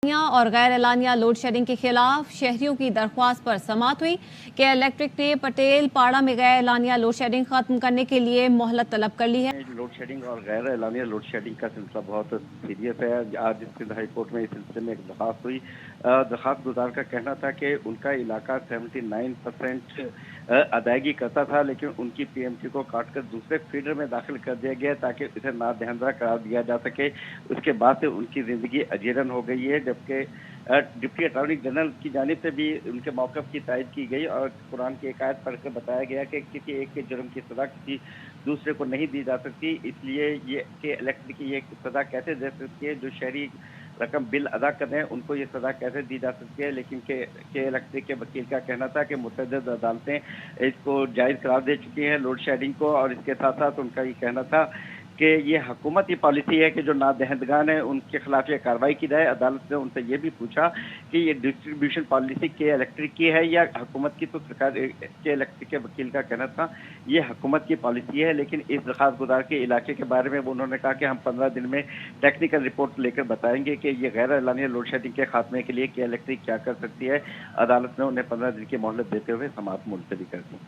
और गैर एलानिया load shedding के खिलाफ शहरियों की दरख्वास्त पर समाअत हुई कि इलेक्ट्रिक ने पटेल पाड़ा में गैर एलानिया लोड शेडिंग खत्म करने के लिए मोहलत तलब कर ली है। लोड शेडिंग और गैर एलानिया लोड शेडिंग का सिलसिला बहुत सीरियस है। आज सिंध हाई कोर्ट में इस सिलसिले में एक दरखास्त हुई। दरखास्त गुजार का कहना था कि उनका इलाका 79% अदायगी करता था, लेकिन उनकी पीएमसी को काटकर दूसरे फीडर में दाखिल कर दिया गया ताकि इसे नादहिंदा करार दिया जा सके। उसके बाद से उनकी जिंदगी अजीरन हो गई है, जबकि डिप्टी अटॉर्नी जनरल की जानिब से भी उनके मौक़िफ़ की तायद की गई और कुरान की एक आयत पढ़कर बताया गया कि किसी एक के जुर्म की सज़ा किसी दूसरे को नहीं दी जा सकती। इसलिए ये कि इलेक्ट्रिक की ये सज़ा कैसे दे सकती है, जो शहरी रकम बिल अदा कर रहे हैं उनको ये सज़ा कैसे दी जा सकती है। लेकिन के इलेक्ट्रिक के वकील का कहना था कि मुतअद्दिद अदालतें इसको जायज़ करार दे चुकी हैं लोड शेडिंग को, और इसके साथ साथ उनका ये कहना था कि ये हुकूमत की पॉलिसी है कि जो नादहिंदगान है उनके खिलाफ ये कार्रवाई की जाए। अदालत ने उनसे ये भी पूछा कि ये डिस्ट्रीब्यूशन पॉलिसी के इलेक्ट्रिक की है या हुकूमत की, तो सरकार के इलेक्ट्रिक के वकील का कहना था ये हुकूमत की पॉलिसी है। लेकिन इस दरख्वास्त गुजार के इलाके के बारे में उन्होंने कहा कि हम 15 दिन में टेक्निकल रिपोर्ट लेकर बताएंगे कि ये गैर एलानिया लोड शेडिंग के खात्मे के लिए के इलेक्ट्रिक क्या कर सकती है। अदालत ने उन्हें 15 दिन की मोहलत देते हुए समाअत मुलतवी कर दी।